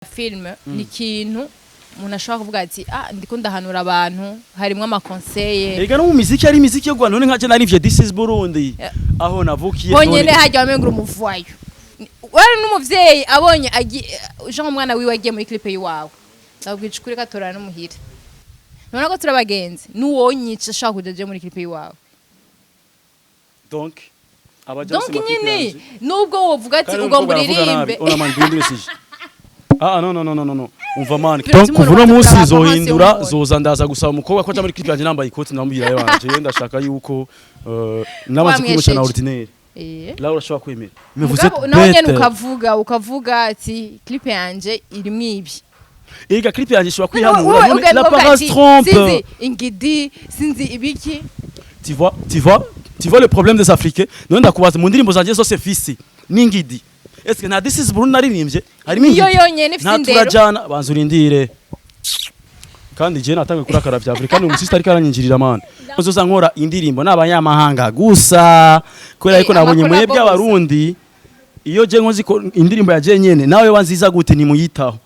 film ni ikintu umuntu ashobora kuvuga ati ndiko ndahanura abantu harimo amakonseye ega no mu muziki ari muziki yo Rwanda none nkaje narivye This is Burundi aho navukiye honyene hajya wamenga umuvayo wari n'umuvyeyi abonye Jean umwana wiwe agiye muri clip yiwawe ndabwica kuri katorana n'umuhira none ko turabagenzi nuwonyica ashaka kujaje muri clip yiwawe donc nyine nubwo wovuga ati ugomba uririmbe no umva mani donc kuvuno munsi zohindura zoza ndaza gusaba umukobwa ko aja muri clip yanje nambaye ikoti ndambira yanje ndashaka yuko namaze kwimuca na ordinaire la urashobora kwemera nawe nyene ukavuga ati clip yanje iri mwibi ega clip yanje shobora kwihanura la parole trompe sinzi ingidi sinzi ibiki tu vois le problème des Africains none ndakubaza mu ndirimbo zanje zose fisi n'ingidi est-ce que na This is Burundi naririmbye harimo iyo yonyene fisi ndero turajana banza urindire kandi je natangiye kurakara vya Afrika kandi umusista ariko aranyinjirira man uzoza nkora indirimbo n'abanyamahanga gusa kubera yuko nabonye mwe by'abarundi iyo je nkozi indirimbo ya je nyene nawe wanziza gute ni muyitaho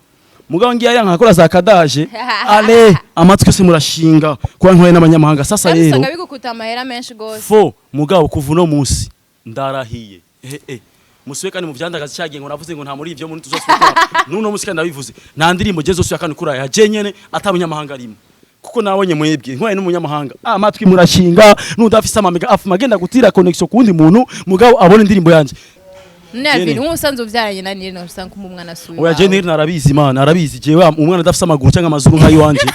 mugabo ngiye nkakora za kadaje ale amatwi se murashinga kwa nkwe n'abanyamahanga sasa rero usanga bigukuta amahera menshi gose fo mugabo kuva no munsi ndarahiye muswe kandi mu vyandagaza cyagiye ngo navuze ngo nta muri ivyo muntu tuzosubira nuno musika ndabivuze nta ndirimbo je zose yakani kura ya je nyene atabunyamahanga arimo kuko nabonye mwebwe nkwaye n'umunyamahanga amatwi murashinga n'udafise amamega afu magenda gutira connection kundi muntu mugabo abone indirimbo yanje Alvin umusanze uvyaranye na NIRNAH usanga umwana asuye oya je NIRNAH arabizi man arabizi jewe umwana adafise amaguru cyangwa amazuru nkayo wanje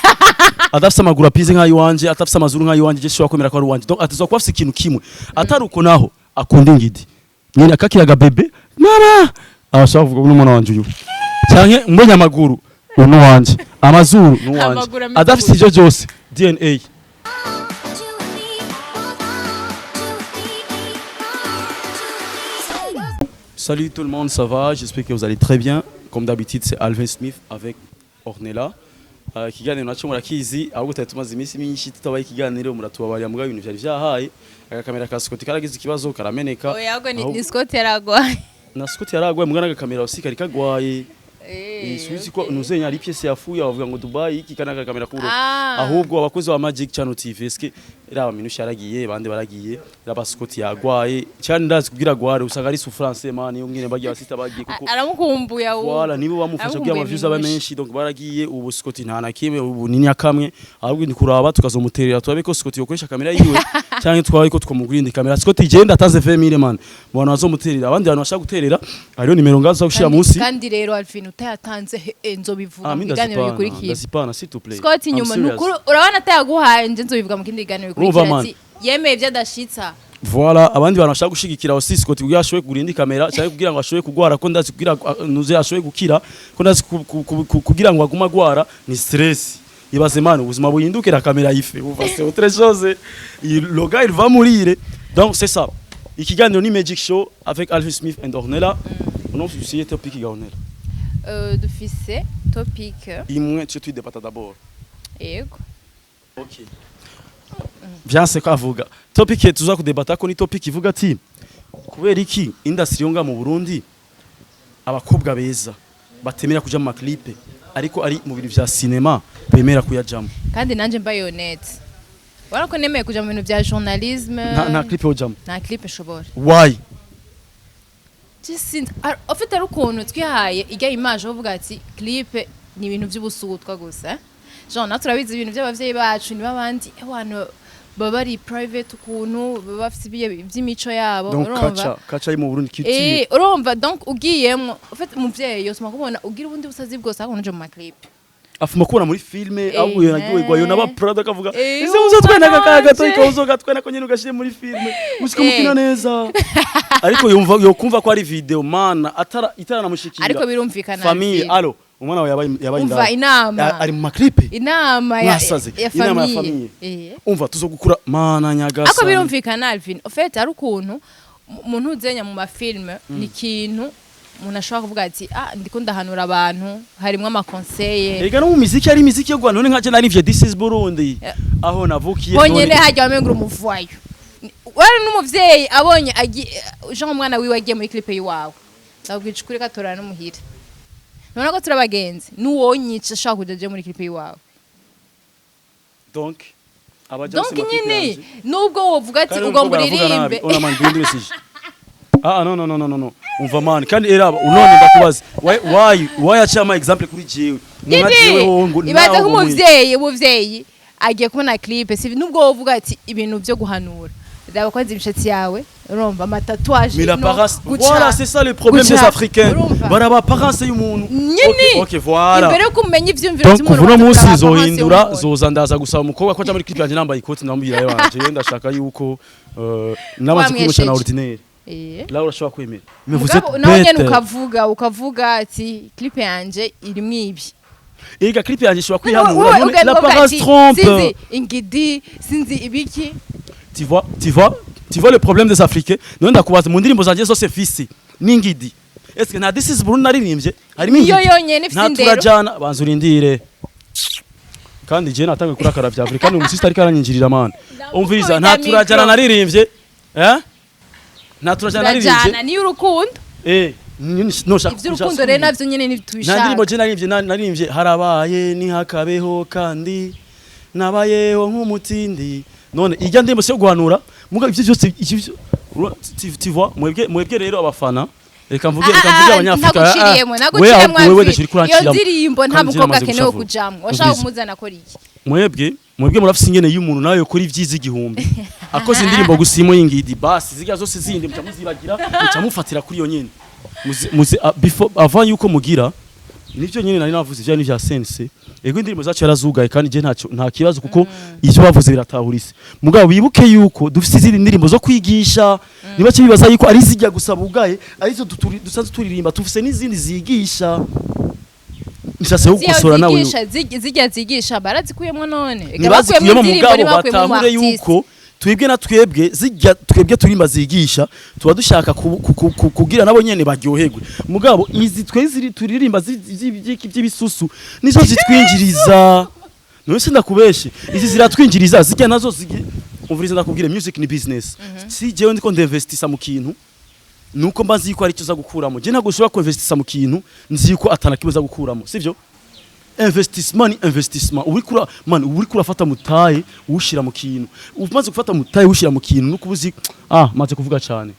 adafise amaguru apinze nkayo wanje atafise amazuru nkayo wanje je shobora kwemera ko ari wanje donc atazwa kwafise ikintu kimwe ataruko naho akunda ingidi nyine akakiraga bebe mama abashaka kuvuga n'umwana wanje uyu canke mbonye amaguru uno wanje amazuru n'uwanje adafise ivyo byose DNA. Salut tout le monde, ça va? J'espère que vous allez très bien. Comme d'habitude, c'est ALVIN SMITH avec NIRNAH. Ikiganiro naco murakizi ahubwo tumaze iminsi myinshi tutabaye ikiganiro muratubabarira muga ibintu vyari vyahaye agakamera ka Scott karagize ikibazo karameneka oya ahubwo ni Scott yaragwaye na Scott yaragwaye muga n'agakamera usika rikagwaye Suizi ko nuzenya ari pièce yafuye bavuga ngo Dubai iki kana agakamera kuro ahubwo abakozi wa Magic Channel TV eske raba minusha yaragiye bande baragiye raba Scott yagwaye cyane ndazi kugira gware usanga ari su français man yo mwene bagiye basita bagiye kuko aramukumbuye aho wala nibo bamufasha kugira amaviews aba menshi donc baragiye ubu Scott nta nakime ubu nini akamwe ahubwo ni kuraba tukazomuterera twabe ko Scott yokoresha kamera yiwe cyane twawe ko twamugurindi kamera Scott igenda ataze 20000 man bona bazomuterera abandi bantu bashaka guterera ariyo nimero ngazo gushira munsi kandi rero Alvin utayatanze enzo bivuga mu biganiro bikurikira ndasipana s'il te plaît Scott inyuma nukuru urabona atayaguhaye nje nzobivuga mu kindi biganiro bikurikira ati yemeye byadashitsa voilà abandi bantu bashaka gushigikira aussi Scott kugira ashobe kugurindi kamera cyane kugira ngo ashobe kugwara ko ndazi kugira nuze ashobe gukira ko ndazi kugira ngo aguma gwara ni stress ibaze man ubuzima buhindukira kamera yife uva c'est autre chose le gars il va mourir donc c'est ça ikiganiro ni Magic Show avec ALVIN SMITH and NIRNAH on a aussi topic iganira dufise topic imwe cyo twidebata d'abord yego OK bien c'est quoi avuga topic tuza kudebata ko ni topic ivuga ati kubera iki industry yonga mu Burundi abakobwa beza batemera kuja mu maklipe ariko ari mu bintu vya cinema bemera kuyajamo kandi nanje mbaye honnête wala ko nemeye kuja mu bintu vya journalisme na clip ojamo na clip shobora why just ofite ari ukuntu twihaye ijya image uvuga ati clip ni ibintu by'ubusutwa gusa Jean naturabizi ibintu by'abavyeyi bacu ni babandi abantu baba ari private ukuntu baba bafite by'imico yabo urumva kaca mu Burundi kiti urumva donc ugiyemo ofite umuvyeyi yosoma kubona ugira ubundi busazi bwose akonje mu clip afuma kubona muri filme aguye nagiwe naba Prada kavuga ese uzotwena kakaga toyika uzogatwena ko nyine ugashire muri filme usiko mukina neza ariko yokumva ko ari video mana itara namushikira ariko birumvikana famille allo umwana wawe yabaye umva inama ari mu maklipe inama ya famille umva tuzogukura mana nyagasa ariko birumvikana Alvin ofite ari ukuntu umuntu uzenya mu mafilme ni ikintu umuntu ashobora kuvuga ati ndiko ndahanura abantu harimo amakonseye ega no mu muziki ari muziki yo Rwanda none nkaje narivye This is Burundi aho navukiye honyene hajya wamenga umuvayo wari n'umuvyeyi abonye Jean umwana wiwe agiye muri clip yiwawe ndabwica kuri katorana n'umuhira none ko turabagenzi nuwonyica shaka kujaje muri clip yiwawe donc donc nyine nubwo wovuga ati ugomba uririmbe ona man bindi wesije no umva man kandi era unone ndakubaza why achama example kuri jewe ibaze nk'umuvyeyi agiye kubona clip si nubwo wovuga ati ibintu byo guhanura ndaba kwanza imishatsi yawe urumva amatatuage mais la paresse voilà c'est ça le problème des africains baraba paresse y'umuntu OK voilà imbere ko umenya ivyumviro by'umuntu donc uno munsi zohindura zoza ndaza gusaba umukobwa ko muri clip yanje nambaye ikoti ndamubwira yanje ndashaka yuko namaze kwimuca na ordinaire là urashobora kwemera mais vous êtes nawe nyene ukavuga ati clip yanje iri mwibi Ega clip yanje shobora kwihanura la paresse trompe sinzi ingidi sinzi ibiki tu vois le problème des africains none ndakubaza mu ndirimbo zanje zose fisi n'ingidi est-ce que na this is Burundi naririmbye harimo ingidi yo yonyene ifite indero turajana banzurindire kandi je natangiye kurakara vya Afrika kandi umusista ariko aranyinjirira man umviriza nta turajana naririmbye nta turajana naririmbye ni urukundo no shaka ivy'urukundo rero navyo nyene ntitubishaka nandirimbo je naririmbye harabaye ni hakabeho kandi nabayeho nk'umutindi none ijya ndimbo cyo guhanura muga ivyo byose tu vois mwebwe rero abafana reka mvuge abanyafrika wewe dashiri kuranshira iyo ndirimbo nta mukobwa akenewe kujamwe washaka umuzana akora iki mwebwe murafise ingene y'umuntu nawe ukora ivyiza igihumbi akoze indirimbo gusimo y'ingidi basi ziga zose zindi mucamuzibagira mucamufatira kuri yo nyene before avant yuko mugira nivyo nyene nari navuze ivya n'ivya sense ego indirimbo zacu yarazugaye kandi je nta kibazo kuko ivyo bavuze biratahurise mugabo bibuke yuko dufise izindi ndirimbo zo kwigisha niba cyo bibaza yuko ari zijya gusaba ugaye arizo dusanzwe turirimba tufise n'izindi zigisha nshase gukosora nawe zijya zigisha barazikuyemo none bakuyemo mugabo batahure yuko twebwe na twebwe turimba zigisha tuba dushaka kugira nabo nyene baryoherwe mugabo izi tweziri turirimba by'ibisusu nizo zitwinjiriza none se ndakubeshe izi ziratwinjiriza zijya nazo umviriza ndakubwire music ni business si jewe ndiko ndinvestisa mu kintu nuko mbazi ko ari cyo za gukuramo je ntago ushobora kuinvestisa mu kintu nzi ko atana kibaza gukuramo sivyo investissement uri kurafata mutaye ushira mu kintu umaze gufata mutaye ushira mu kintu nukubuzi maze kuvuga cyane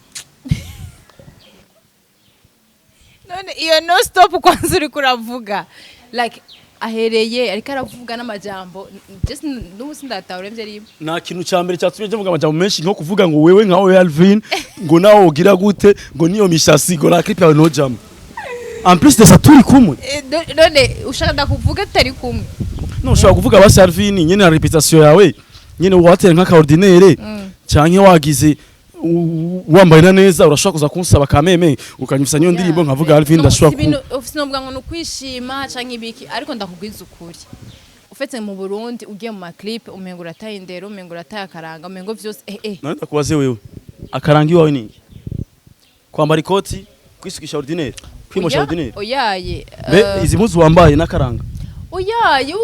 none iyo no stop kwanza uri kuravuga like ahereye ariko aravuga n'amajambo just n'umusi ndatawure mvye rimwe nta kintu cyambere cyatumye je mvuga amajambo menshi nko kuvuga ngo wewe nkawe Alvin ngo nawo ugira gute ngo niyo mishasi ngo la clip yawe no jam en plus de ça turi kumwe none ushaka ndakuvuga tutari kumwe no ushaka kuvuga basi Alvin nyene na reputation yawe nyene watera nka ordinaire canke wagize wambaye neza urashaka kuza kunsaba kameme ukanyifisa nyo ndirimbo nkavuga Alvin ndashaka ofisi nobwa ngo nukwishima canke ibiki ariko ndakubwiza ukuri ufetse mu Burundi ugiye mu ma clip umengo urataye indero umengo urataye akaranga umengo vyose none ndakubaze wewe akaranga iwawe niki kwambara ikoti kwisukisha ordinaire kwimosha ordinaire oyaye izi muzu wambaye nakaranga oyaye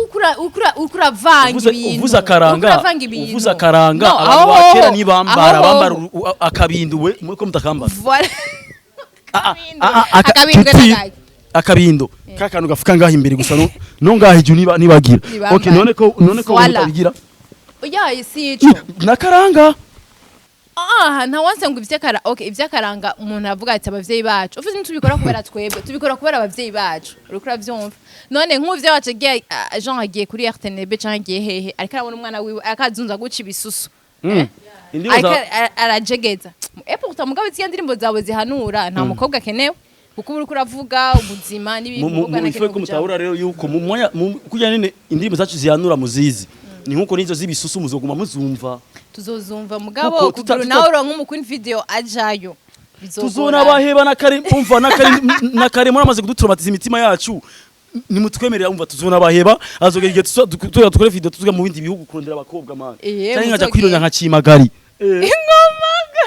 ukura vanga ibintu uvuza karanga abantu bakera nibambara akabindo we muri mutakamba akabindo kakantu gafuka ngaho imbere gusa no ngaho iju nibagira okay none ko utabigira oyaye sico nakaranga nta wanse ngo ivyakaranga umuntu avuga ati abavyeyi bacu ufite ntubikora kubera twebwe tubikora kubera abavyeyi bacu uriko uravyumva none nk'uvyo wacu Jean agiye kuri RTNB canke agiye hehe ariko arabona umwana wiwe akazunza guca ibisusu arajegeza pourtant mugabo tsiya ndirimbo zawe zihanura nta mukobwa akenewe kuko uriko uravuga ubuzima n'ibintu mukobwa nakenewe ko mutahura rero yuko kujya nene indirimbo zacu zihanura muzizi ni nkuko nizo zibisusu muzoguma muzumva tuzozumva mugabo kuguru nawe uronka umukuni video ajayo tuzona baheba na kare muramaze kudutraumatiza imitima yacu nimutwemerera umva tuzona baheba azogera igihe tukore video tuzuga mu bindi bihugu kurondera abakobwa man cyane nkaja kwironya nka Cimagari ingomaga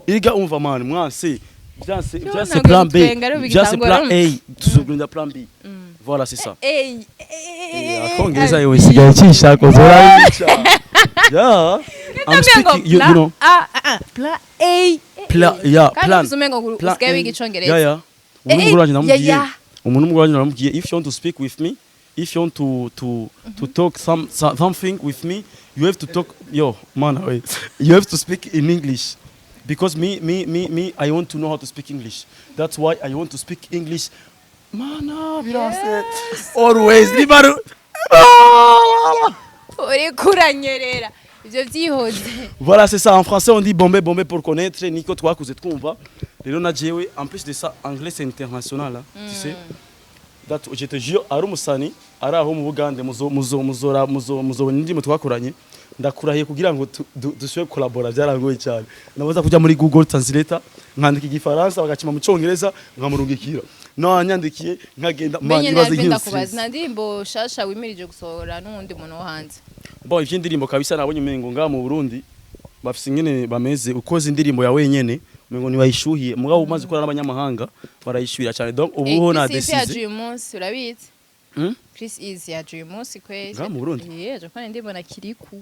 iga umva man mwanse byase plan B byase plan A tuzogenda plan B voilà c'est ça akongeza yewe sigaye cyishako zorayica yeah I'm speaking you know plan A plan kandi uzumengo usigaye wigicongereza yeah ururanje namubwiye umuntu umwe aramubwiye if you want to speak with me, if you want to talk something with me, you have to talk you have to speak in English. Because me, I want to know how to speak English. That's why I want to speak English. Mana, yes. Always. Voilà, c'est ça. En français, on dit bomber pour connaître. Nico, toi, vous êtes convaincu. En plus de ça, anglais, c'est international. Hein, tu sais. Je te jure, Arumusani, Araho Mugande, Muzo, ndimo twakoranye. Ndakurahiye kugira ngo dushobe collabora byarangoye cyane. Nabaza kujya muri Google Translator nkandika igifaransa bagacima mu cyongereza nkamurungikira. No nyandikiye nkagenda manibaze nk'insi. Nandimbo shasha wimirije gusohora n'undi muntu wo hanze. Bon, ivyo ndirimbo kabisa nabonye umengo nga mu Burundi bafise ingene bameze ukoze indirimbo ya wenyene umengo nibayishuhiye mugabo umaze gukora n'abanyamahanga barayishuhira cyane. Donc ubu ho na decide. Chris yaje umunsi urabizi? Chris yaje umunsi kwezi. Nga mu Burundi. Je kwa ndibona kiriku.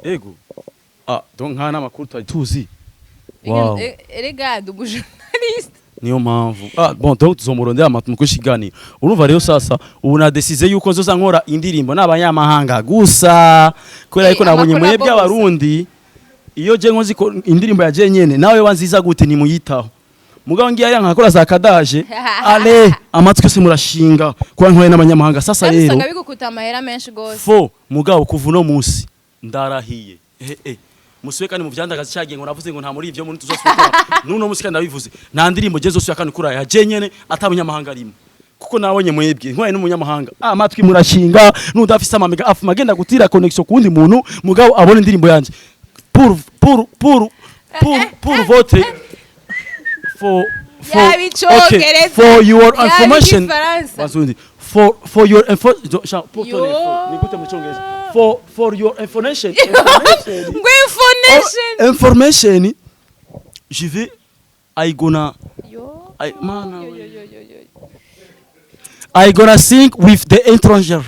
Ego. Donc nka namakuru tuzi. Wow. Erega ndugu journalist. Niyo mpamvu. Bon, donc tuzomurondera amatuma kushigani. Urumva rero sasa ubu na decide yuko nzoza nkora indirimbo n'abanyamahanga gusa kubera yuko nabonye mwebwe abarundi iyo je nkozi indirimbo ya je nyene nawe wanziza gute ni muyitaho. Mugabo ngiye ari nkakora za kadaje ale amatwi se murashinga kwa nkore n'abanyamahanga sasa rero. Usanga bigukuta amahera menshi gose. Fo mugabo kuva no munsi ndarahiye. Musuye kandi mu vyandagaza cyagiye ngo navuze ngo nta muri ivyo muri tuzosukura nuno musika ndabivuze nta ndirimbo je zose yakandi kura ya jenyene atabunyamahanga arimo kuko nabonye mwebwe nkwaye n'umunyamahanga amatwi murashinga nudafise amamega afu magenda gutira connection kundi muntu mugabo abone indirimbo yanje pour votre for your information for your for your information je vais I gonna sing with the étranger.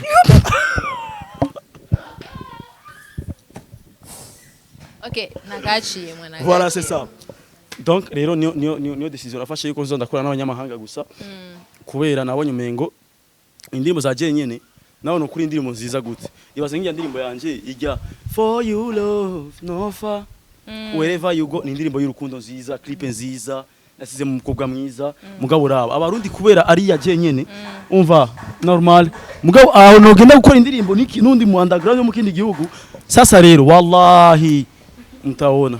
OK, nagaciye mwana. Voilà, c'est ça. Donc rero niyo decision rafashe yuko nzo ndakora n'abanyamahanga gusa kubera nabonye umengo indirimbo za jenyene nawe no kuri indirimbo nziza gute ibaze ngiya ndirimbo yanje ijya for you love no far wherever you go ni indirimbo y'urukundo nziza clip nziza nasize mu mukobwa mwiza mugabo raba abarundi kubera ari ya jenyene umva normal mugabo aho no genda gukora indirimbo niki nundi mu underground yo mu kindi gihugu sasa rero wallahi mtaona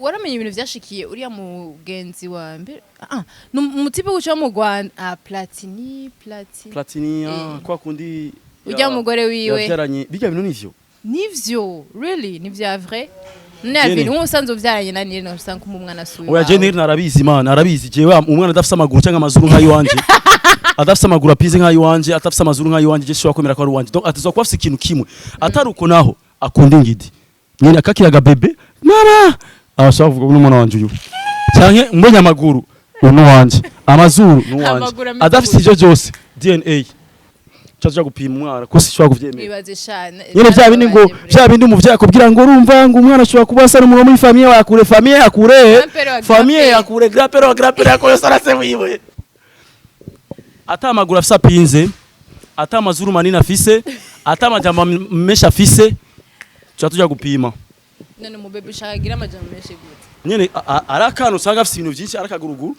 waramenye ibintu vyashikiye uriya mugenzi wa mbere mutipe uca mu Rwanda platini kwa kundi ujya mugore wiwe yavyaranye bijya bintu nivyo really ni vya vrai Alvin umusanzo vyaranye na NIRNAH usanga umwana suye oya je NIRNAH arabizi mana arabizi jewe umwana adafise amaguru cyangwa amazuru nkayo wanje adafise amaguru apize nkayo wanje atafise amazuru nkayo wanje je shobora kwemera ko ari wanje donc atazwa kwafise ikintu kimwe ataruko naho akunda ingidi nyine akakiraga bebe mama abashavuga n'umwana wanje uyu cyane mbonye amaguru uno wanje amazuru n'uwanje adafise ivyo byose DNA cyaje gupima umwana ko sishobora kuvyemera ibaze shana nyine bya bindi umuvyaye akubwira ngo urumva ngo umwana ashobora kubasa n'umuntu muri famille yakure famille yakure grapero yakoye sarase wiwe ata amaguru afisa apinze ata amazuru manini afise ata amajambo menshi afise cyatuja gupima none mu bebe shagira amajambo menshi gute nyene arakano usanga afise ibintu byinshi arakaguruguru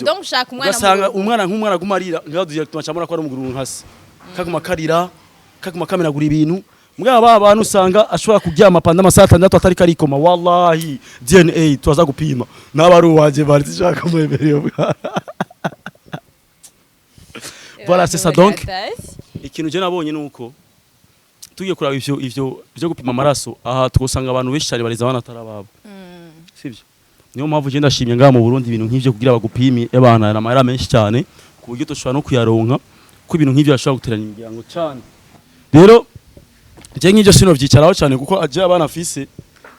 donc shaka umwana nk'umwana gumarira ngaho directement cyamura ko ari umuguru nkasi kaguma karira kaguma kamenagura ibintu mugabo abantu usanga ashobora kuryama panda amasaha 6 atari karikoma wallahi DNA twaza gupima n'abari waje bari zishaka mwebereye voilà c'est ça donc ikintu je nabonye nuko tugiye kuraba ivyo byo gupima amaraso aha twosanga abantu benshi cyane bariza abana atarababo sivyo niyo mpamvu je ndashimye ngaha mu Burundi ibintu nk'ivyo kugira bagupimi abana n'amahera menshi cyane ku buryo toshobora no kuyaronka ko ibintu nk'ivyo bashobora guteranya imiryango cyane rero je nk'ivyo sino vyicaraho cyane kuko aje abana afise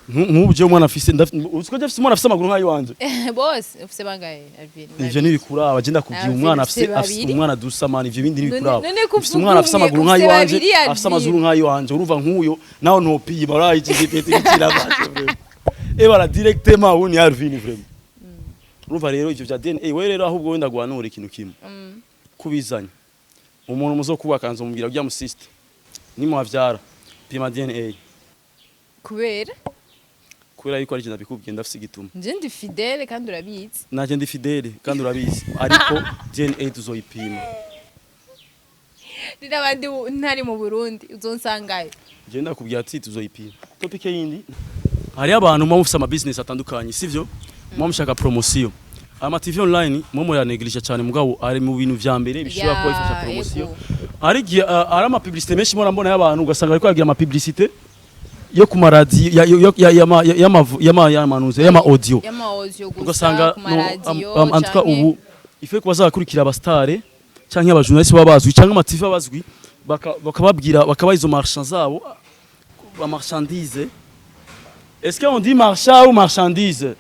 nk'ubu je umwana afise usko je afise umwana afise amaguru nkayo wanje boss ufise bangaye Alvin ivyo nibikuraba je ndakubwiye umwana afise umwana dusamana ivyo bindi nibikuraba ufise umwana afise amaguru nkayo wanje afise amazuru nkayo wanje uruva nk'uyo naho nopima urayi igipete gikira baje vraiment et voilà directement on y Alvin vraiment urumva rero ivyo vya DNA we rero ahubwo wenda guhanura ikintu kimwe kubizanya umuntu muzokubaka nzomubwira bya musiste nimuhavyara pima DNA kubera yuko ari kintu bikubwiye ndafise igituma nje ndi fidele kandi urabizi naje ndi fidele kandi urabizi ariko DNA tuzoyipima n'abandi ntari mu Burundi uzonsangayo je ndakubwira ati tuzoyipima topic yindi hari abantu mu mufisa ama business atandukanye sivyo mu mushaka promotion ama TV online mu ya neglige cyane mugabo ari mu bintu vya mbere bishobora kuba ifasha promotion ari ari ama publicité menshi mo rambona y'abantu ugasanga ariko yagira ama publicité yo ku maradi y'ama audio ugasanga antuka ubu ife ko bazakurikira abastare canke abajournaliste babazwi canke ama TV abazwi bakababwira bakaba izo marchands zabo ba marchandise. Est-ce qu'on dit marchand ou marchandise?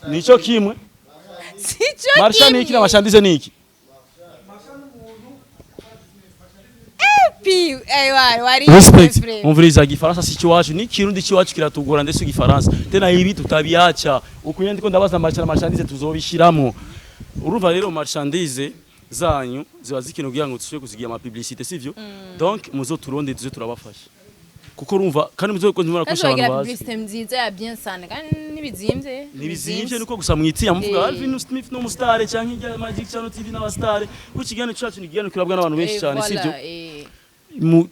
Nico kimwe. Sico marchand ni iki na marchandise ni iki? Respect. Umviriza gifaransa sico wacu ni kirundi ciwacu kiratugora ndetse gifaransa. Tena ibi tutabiacha. Ukuye ndiko ndabaza marchandise tuzobishiramo. Urumva rero marchandise zanyu ziba zikintu kugira ngo tushobore kuzigira ama publicité sivyo? Donc muzo turonde tuze turabafasha. Kuko urumva kandi muzo ko ntimara ko abantu bazi. Publicité nziza ya bien sana kandi nibizimvye. Nibizimvye nuko gusa mwitiye muvuga ALVIN SMITH no mustare canke ya Magic Channel TV n'abastare. Kukigano cyacu ni gigano kirabwa n'abantu benshi cyane sivyo?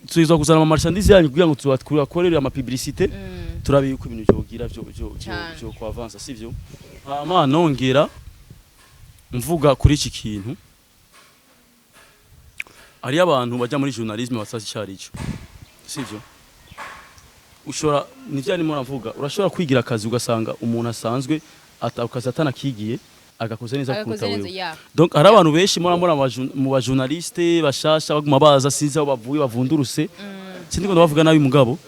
Tuzo kuzana ama marchandise yanyu kugira ngo tubakorere ama publicité. Turabe yuko ibintu byogira byo ko avanza sivyo? Ama nongera mvuga kuri iki kintu. Ari abantu bajya muri journalisme basazi cyarico. Sivyo? Ushora nijyani mo navuga urashobora kwigira akazi ugasanga umuntu asanzwe atakaza atanakigiye agakoze neza kuruta wewe. Donc ari abantu benshi murambona mu ba journaliste bashasha baguma baza sinzi aho bavuye bavunduruse. Sindi ko ndavuga nabi mugabo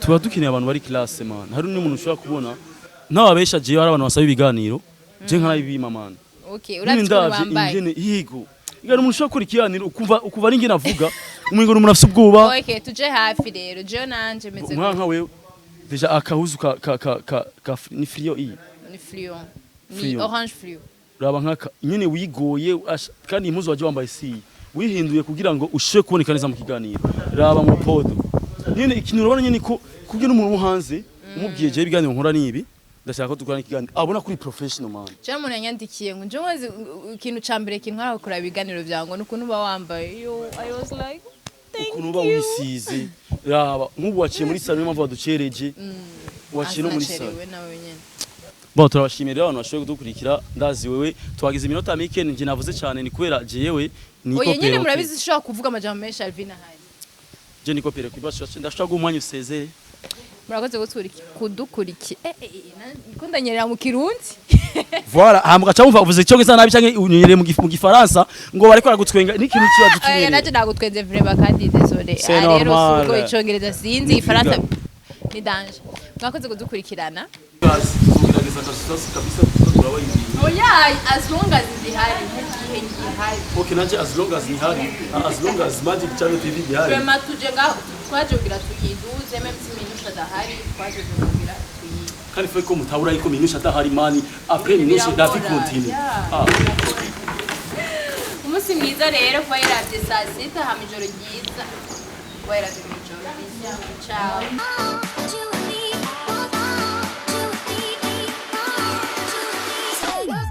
tuba dukeneye abantu bari classe man. Hari n'umuntu ushobora kubona n'ababesha je ari abantu basaba ibiganiro je nkarabibima man. Okay, uratse bambaye. Yigo. Igara umuntu ushobora gukora ikiganiro ukuva ari nge navuga umengo umuntu afite ubwoba. Okay, tuje hafi rero je nanje meze nka wewe deja akahuzu ka ni frio iyi ni frio ni orange frio raba nkaka nyene wigoye kandi impuzu waje wambaye si wihinduye kugira ngo ushe kuboneka neza mu kiganiro raba mu podo nyene ikintu urabona nyene ko kugira umuntu hanze umubwiye je ibiganiro nkora nibi ndashaka ko dukorana ikiganiro abona kuri professional man cyane umuntu yanyandikiye ngo nje mwazi ikintu cambere kintu nkara gukora ibiganiro byango nukuntu ba wambaye yo I was like ukuntu ba wisize raba nk'ubu waciye muri salon mpamvu baducereje waciye no muri salon bo turabashimira abantu bashoboye kudukurikira ndazi wewe twagize iminota mike nje navuze cyane ni kubera jewe ni kopero. Oye nyine murabizi shaka kuvuga amajambo menshi ALVIN ahari. Je ni kopero kwibasha ndashaka gumwanya usezere. Murakoze kudukuriki niko ndanyerera mu Kirundi. Voilà hamwe cyangwa uvuze cyo gisa nabi cyangwa unyerere mu Gifaransa ngo bareko aragutwenga n'ikintu kiba dutumye. Naje ndagutwenze vraiment kandi désolé. Rero suko icongereza sinzi Ifaransa ni danger. Mwakoze kudukurikirana. Oya as long as zihari mugihe gihari. Okay naje as long as zihari as long as Magic Channel TV gihari. Vraiment tujega twaje kugira tuyiduze même si minusha dahari twaje kugira tuyi. Kandi fe ko mutabura yuko minusha dahari mani après minusha dafi continue. Umunsi mwiza rero kwa iravye saa 6 hamijoro ryiza. Kwa iravye mijoro ryiza. Ciao.